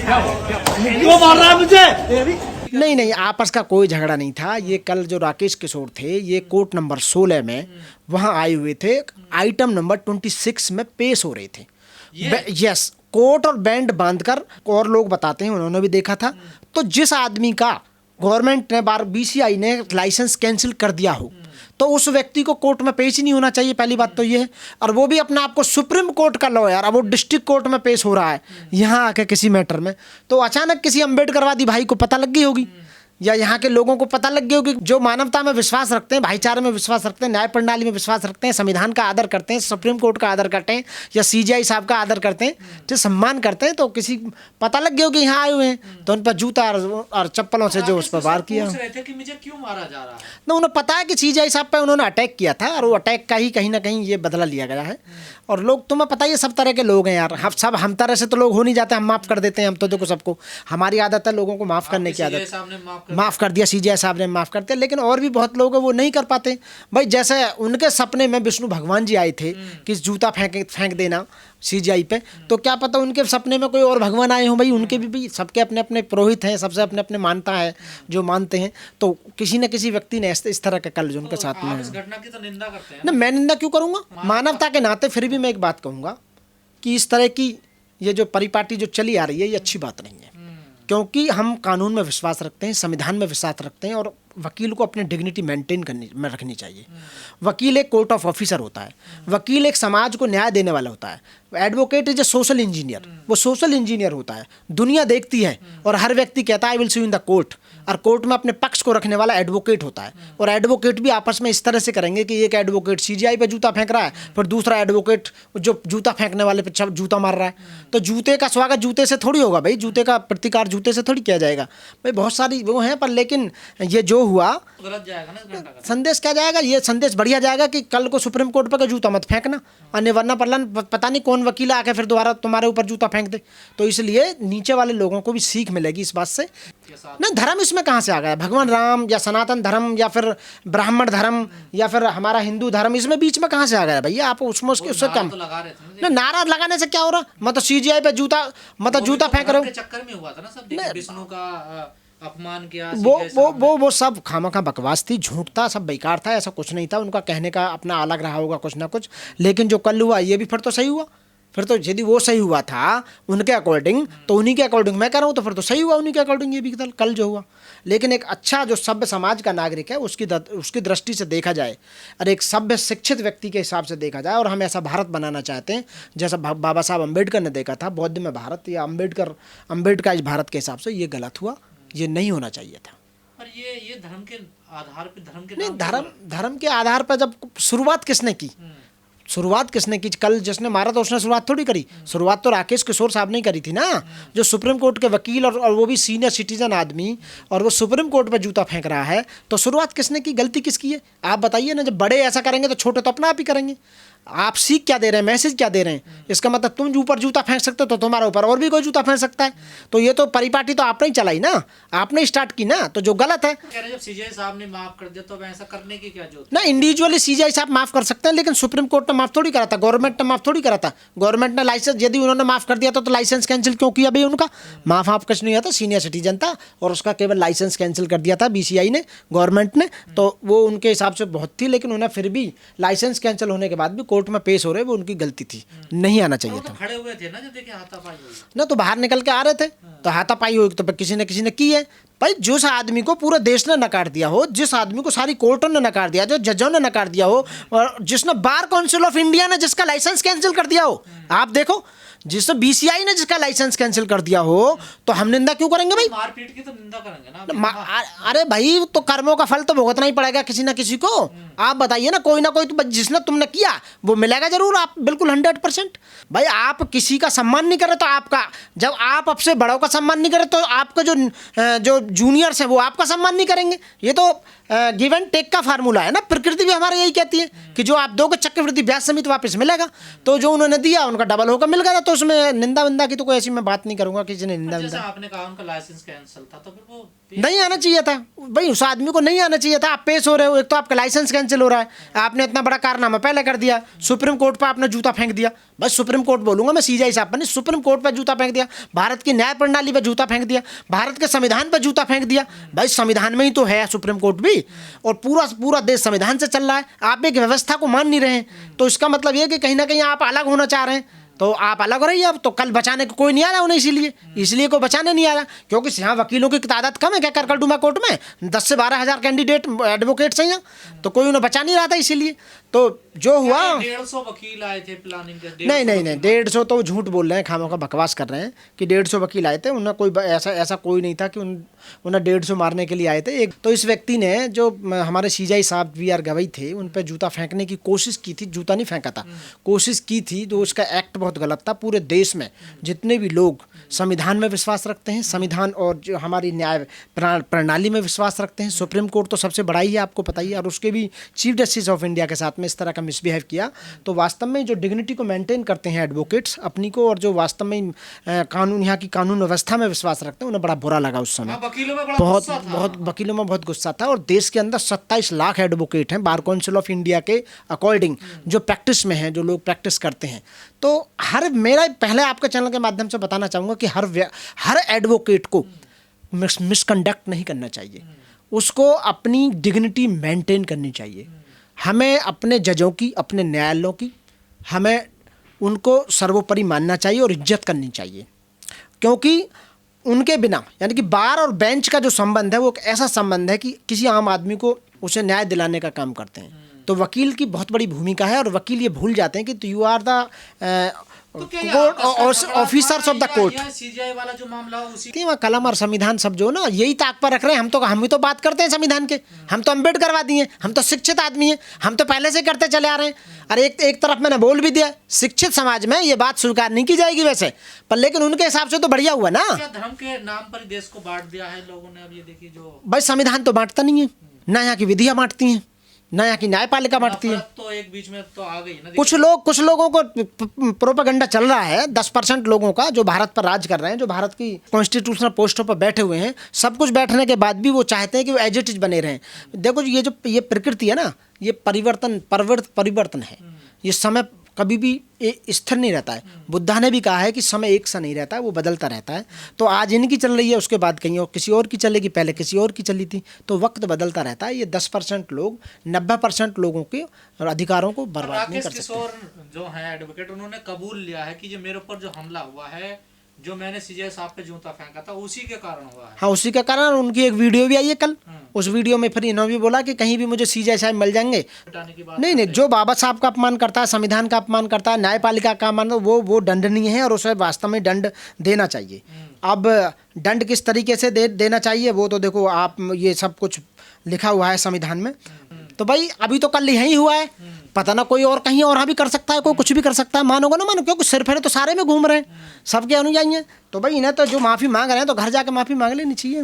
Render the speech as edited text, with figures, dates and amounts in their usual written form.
क्यों मार रहा है मुझे? नहीं नहीं, आपस का कोई झगड़ा नहीं था। ये कल जो राकेश किशोर थे, ये कोर्ट नंबर 16 में वहाँ आए हुए थे, आइटम नंबर 26 में पेश हो रहे थे। यस, कोट और बैंड बांधकर, और लोग बताते हैं उन्होंने भी देखा था। तो जिस आदमी का गवर्नमेंट ने बीसीआई ने लाइसेंस कैंसिल कर दिया हो, तो उस व्यक्ति को कोर्ट में पेश ही नहीं होना चाहिए। पहली बात तो ये है। और वो भी अपने आप को सुप्रीम कोर्ट का लॉयर, अब वो डिस्ट्रिक्ट कोर्ट में पेश हो रहा है यहाँ आके किसी मैटर में, तो अचानक किसी अम्बेडकरवादी भाई को पता लग गई होगी, या यहाँ के लोगों को पता लग गया होगी, जो मानवता में विश्वास रखते हैं, भाईचारे में विश्वास रखते हैं, न्याय प्रणाली में विश्वास रखते हैं, संविधान का आदर करते हैं, सुप्रीम कोर्ट का आदर करते हैं, या सीजीआई साहब का आदर करते हैं, जो सम्मान करते हैं, तो किसी पता लग गया होगी यहाँ आए हुए हैं, तो उन पर जूता और चप्पलों से जो उस पर वार किया। कि मुझे क्यों मारा जा रहा है? ना उन्हें पता है कि सीजीआई साहब पे उन्होंने अटैक किया था, और वो अटैक का ही कहीं ना कहीं ये बदला लिया गया है। और लोग, तुम्हें पता ही है, सब तरह के लोग हैं यार। हम तरह से तो लोग हो नहीं जाते, हम माफ़ कर देते हैं। हम तो देखो सबको, हमारी आदत है लोगों को माफ़ करने की आदत। माफ़ कर दिया सीजीआई साहब ने, माफ़ करते, लेकिन और भी बहुत लोग हैं वो नहीं कर पाते भाई। जैसे उनके सपने में विष्णु भगवान जी आए थे कि जूता फेंक देना सीजीआई पे, तो क्या पता उनके सपने में कोई और भगवान आए हों भाई। उनके भी सबके अपने अपने पुरोहित हैं, सबसे अपने अपने मानता है जो मानते हैं। तो किसी न किसी व्यक्ति ने इस तरह का कल जो उनके साथ में, इस घटना की तो निंदा करते हैं ना मैं निंदा क्यों करूंगा, मानवता के नाते। फिर भी मैं एक बात कहूंगा कि इस तरह की ये जो परिपाटी जो चली आ रही है, ये अच्छी बात नहीं है। क्योंकि हम कानून में विश्वास रखते हैं, संविधान में विश्वास रखते हैं, और वकील को अपनी डिग्निटी मेंटेन में रखनी चाहिए। वकील एक कोर्ट ऑफ ऑफिसर होता है, वकील एक समाज को न्याय देने वाला होता है। Advocate is a social engineer, वो सोशल इंजीनियर होता है। दुनिया देखती है और हर व्यक्ति कहता है I will see in the court, और कोर्ट में अपने पक्ष को रखने वाला एडवोकेट होता है। और एडवोकेट भी आपस में इस तरह से करेंगे कि एक एडवोकेट सीजीआई पे जूता फेंक रहा है, फिर दूसरा एडवोकेट जो जूता फेंकने वाले पे जूता मार रहा है, तो जूते का स्वागत जूते से थोड़ी होगा भाई, जूते का प्रतिकार जूते से थोड़ी किया जाएगा भाई। बहुत सारी वो हैं, पर लेकिन ये जो हुआ गलत जाएगा ना, इस घंटा का संदेश क्या जाएगा, ये संदेश बढ़िया जाएगा कि कल को सुप्रीम कोर्ट पर जूता मत फेंकना, अन्य वरना पता नहीं कौन वकील आके फिर दोबारा तुम्हारे ऊपर जूता फेंक दे। तो इसलिए नीचे वाले लोगों को भी सीख मिलेगी इस बात से। ना धर्म इसमें कहाँ से आ गया, भगवान राम या सनातन धर्म या फिर ब्राह्मण धर्म या फिर हमारा हिंदू धर्म, इसमें बीच में कहाँ से आ गया भैया? आप उसमें उससे कम ना, नारा लगाने से क्या हो रहा, मतलब सीजीआई पे जूता फेंक रहे हो, चक्कर में हुआ था ना सब, विष्णु का अपमान किया। वो सब खामखा बकवास थी, झूठ था, सब बेकार था, ऐसा कुछ नहीं था। उनका कहने का अपना अलग रहा होगा कुछ ना कुछ, लेकिन जो कल हुआ ये भी फिर तो सही हुआ। फिर तो यदि वो सही हुआ था उनके अकॉर्डिंग, तो उन्हीं के अकॉर्डिंग मैं कह रहा हूँ, तो फिर तो सही हुआ उन्हीं के अकॉर्डिंग ये भी कल जो हुआ। लेकिन एक अच्छा जो सभ्य समाज का नागरिक है उसकी दृष्टि से देखा जाए, और एक सभ्य शिक्षित व्यक्ति के हिसाब से देखा जाए, और हम ऐसा भारत बनाना चाहते हैं जैसा बाबा साहब अम्बेडकर ने देखा था, बौद्ध में भारत, या अम्बेडकर इस भारत के हिसाब से ये गलत हुआ, ये नहीं होना चाहिए था। पर ये धर्म के आधार पे, धर्म के नहीं, धर्म के आधार पर जब शुरुआत किसने की, कल जिसने मारा था उसने शुरुआत थोड़ी करी। शुरुआत तो राकेश किशोर साहब ने करी थी ना, जो सुप्रीम कोर्ट के वकील और वो भी सीनियर सिटीजन आदमी, और वो सुप्रीम कोर्ट पे जूता फेंक रहा है, तो शुरुआत किसने की, गलती किसकी है? आप बताइए ना। जब बड़े ऐसा करेंगे तो छोटे तो अपना आप ही करेंगे। आप सीख क्या दे रहे हैं, मैसेज क्या दे रहे हैं? इसका मतलब तुम ऊपर जूता फेंक सकते हो तो तुम्हारे ऊपर और भी कोई जूता फेंक सकता है। तो ये तो परिपाटी तो आपने ही चलाई ना, आपने स्टार्ट की ना, तो जो गलत है। जब सीजीआई साहब ने माफ कर दिया तो ऐसा करने की क्या जरूरत ना, इंडिविजुअली सीजीआई साहब माफ कर सकते हैं, लेकिन सुप्रीम कोर्ट ने माफ थोड़ी करा था, गवर्नमेंट ने माफ थोड़ी करा था। गवर्नमेंट ने लाइसेंस, यदि उन्होंने माफ कर दिया तो लाइसेंस कैंसिल क्यों किया भाई? उनका माफ आप कुछ नहीं हुआ था, सीनियर सिटीजन था और उसका केवल लाइसेंस कैंसिल कर दिया था बीसीआई ने, गवर्नमेंट ने। तो वो उनके हिसाब से बहुत थी, लेकिन उन्हें फिर भी लाइसेंस कैंसिल होने के बाद भी कोर्ट में पेश हो रहे, उनकी गलती थी, नहीं आना चाहिए था। खड़े हुए थे ना, जो देखे हाथापाई हुई ना, तो बाहर निकल के आ रहे थे, तो हाथापाई हुई, तो किसी ने की है भाई। जिस आदमी को पूरे देश ने नकार दिया हो, जिस आदमी को सारी कोर्टों ने नकार दिया, जो जजों ने नकार दिया हो, और जिसने बार काउंसिल ऑफ इंडिया ने जिसका लाइसेंस कैंसिल कर दिया हो, आप देखो, जिससे बीसीआई ने जिसका लाइसेंस कैंसिल कर दिया हो, तो हम निंदा क्यों करेंगे भाई? मारपीट की तो निंदा करेंगे ना। अरे भाई, तो कर्मों का फल तो भुगतना ही पड़ेगा किसी ना किसी को। आप बताइए ना, कोई ना कोई तो जिसने तुमने किया वो मिलेगा जरूर, आप बिल्कुल 100%। भाई आप किसी का सम्मान नहीं करे तो आपका, जब आप आपसे बड़ों का सम्मान नहीं करे तो आपके जो जूनियर्स हैं वो आपका सम्मान नहीं करेंगे। ये तो गिव एंड टेक का फार्मूला है ना, प्रकृति भी हमारे यही कहती है कि जो आप दोगे चक्रवृद्धि ब्याज समेत वापस मिलेगा। तो जो उन्होंने दिया उनका डबल होकर मिल गया, तो उसमें निंदा विंदा की तो कोई ऐसी मैं बात नहीं करूंगा, किसी ने निंदा जैसा विंदा आपने कहा उनका लाइसेंस कैंसिल था, तो फिर वो नहीं आना चाहिए था भाई, उस आदमी को नहीं आना चाहिए था। आप पेश हो रहे हो, एक तो आपका लाइसेंस कैंसिल हो रहा है, आपने इतना बड़ा कारनामा पहले कर दिया, सुप्रीम कोर्ट पर आपने जूता फेंक दिया। बस सुप्रीम कोर्ट बोलूंगा मैं, सीजीआई साहब पर नहीं, सुप्रीम कोर्ट पर जूता फेंक दिया, भारत की न्याय प्रणाली पर जूता फेंक दिया, भारत के संविधान पर जूता फेंक दिया। भाई संविधान में ही तो है सुप्रीम कोर्ट भी, और पूरा पूरा देश संविधान से चल रहा है, आप एक व्यवस्था को मान नहीं रहे हैं। तो इसका मतलब ये कि कहीं ना कहीं आप अलग होना चाह रहे हैं, तो आप अलग हो रही है। अब तो कल बचाने को कोई नहीं आ रहा उन्हें, इसलिए कोई बचाने नहीं आ रहा, क्योंकि यहाँ वकीलों की तादाद कम है क्या करकलडुमा कोर्ट में, 10 से 12 हज़ार कैंडिडेट एडवोकेट्स हैं यहाँ, तो कोई उन्हें बचा नहीं रहा था। इसीलिए तो जो हुआ, 150 वकील आए थे प्लानिंग के। नहीं 150 तो झूठ बोल रहे हैं, खामों का बकवास कर रहे हैं कि 150 वकील आए थे। उन्हें कोई ऐसा कोई नहीं था कि उन्हें 150 मारने के लिए आए थे। एक तो इस व्यक्ति ने, जो हमारे सीजीआई साहब VR गवई थे, उन पर जूता फेंकने की कोशिश की थी, जूता नहीं फेंका था, कोशिश की थी। जो उसका एक्ट बहुत गलत था। पूरे देश में जितने भी लोग संविधान में विश्वास रखते हैं, संविधान और जो हमारी न्याय प्रणाली में विश्वास रखते हैं, सुप्रीम कोर्ट तो सबसे बड़ा ही है, आपको पता ही है, और उसके भी चीफ जस्टिस ऑफ इंडिया के साथ में इस तरह का मिसबिहेव किया, तो वास्तव में जो डिग्निटी को मेंटेन करते हैं एडवोकेट्स अपनी को, और जो वास्तव में कानून, यहाँ की कानून व्यवस्था में विश्वास रखते हैं, उन्हें बड़ा बुरा लगा उस समय। बहुत वकीलों में बहुत गुस्सा था। और देश के अंदर 27 लाख एडवोकेट हैं बार काउंसिल ऑफ इंडिया के अकॉर्डिंग, जो प्रैक्टिस में हैं, जो लोग प्रैक्टिस करते हैं। तो मेरा पहले आपके चैनल के माध्यम से बताना चाहूँगा कि हर एडवोकेट को मिसकंडक्ट नहीं करना चाहिए, उसको अपनी डिग्निटी मेंटेन करनी चाहिए। हमें अपने जजों की, अपने न्यायालयों की, हमें उनको सर्वोपरि मानना चाहिए और इज्जत करनी चाहिए, क्योंकि उनके बिना, यानी कि बार और बेंच का जो संबंध है वो एक ऐसा संबंध है कि किसी आम आदमी को उसे न्याय दिलाने का काम करते हैं। तो वकील की बहुत बड़ी भूमिका है, और वकील ये भूल जाते हैं कि you are the court officers of the court. CJI वाला जो मामला उसी वहाँ कलम और संविधान सब जो ना यही ताक पर रख रहे हैं। हम भी तो बात करते हैं संविधान के, हम तो अम्बेडकरवादी हैं, हम तो शिक्षित आदमी हैं, हम तो पहले से करते चले आ रहे हैं। अरे एक तरफ मैंने बोल भी दिया, शिक्षित समाज में ये बात स्वीकार नहीं की जाएगी वैसे, पर लेकिन उनके हिसाब से तो बढ़िया हुआ ना। धर्म के नाम पर देश को बांट दिया है लोगों ने। अब ये देखिए, जो भाई संविधान तो बांटता नहीं है ना, यहाँ की विधियाँ बांटती हैं ना, यहाँ की न्यायपालिका बांटती है। तो एक बीच में तो आ गई ना, कुछ लोगों को प्रोपेगेंडा चल रहा है, 10% लोगों का, जो भारत पर राज कर रहे हैं, जो भारत की कॉन्स्टिट्यूशनल पोस्टों पर बैठे हुए हैं, सब कुछ बैठने के बाद भी वो चाहते हैं कि वो एज इट इज बने रहें। देखो ये प्रकृति है ना, ये परिवर्तन है। ये समय कभी भी स्थिर नहीं रहता है। बुद्धा ने भी कहा है कि समय एक सा नहीं रहता है, वो बदलता रहता है। तो आज इनकी चल रही है, उसके बाद कहीं और किसी और की चलेगी, पहले किसी और की चली थी, तो वक्त बदलता रहता है। ये 10% लोग 90% लोगों के अधिकारों को बर्बाद नहीं कर सकते। किशोर जो है एडवोकेट, उन्होंने कबूल लिया है कि जो मेरे ऊपर जो हमला हुआ है, जो मैंने सीजीआई साहब पे जूता फेंका था, उसी के कारण हुआ है। हाँ, उसी के कारण। उनकी एक वीडियो भी आई है कल, उस वीडियो में फिर इन्होंने भी बोला कि कहीं भी मुझे सीजीआई साहब मिल जाएंगे। नहीं, जो बाबा साहब का अपमान करता है, संविधान का अपमान करता है, न्यायपालिका का अपमान, वो दंडनीय है, और उसे वास्तव में दंड देना चाहिए। अब दंड किस तरीके से देना चाहिए, वो तो देखो आप, ये सब कुछ लिखा हुआ है संविधान में। तो भाई अभी तो कल यही हुआ है, पता ना कोई और कहीं और भी कर सकता है, कोई कुछ भी कर सकता है, मानोगे ना मानो, क्योंकि सिर फेरे तो सारे में घूम रहे हैं, सबके अनुयायी हैं। तो भाई इन्हें तो जो माफ़ी मांग रहे हैं तो घर जाके माफ़ी मांग लेनी चाहिए।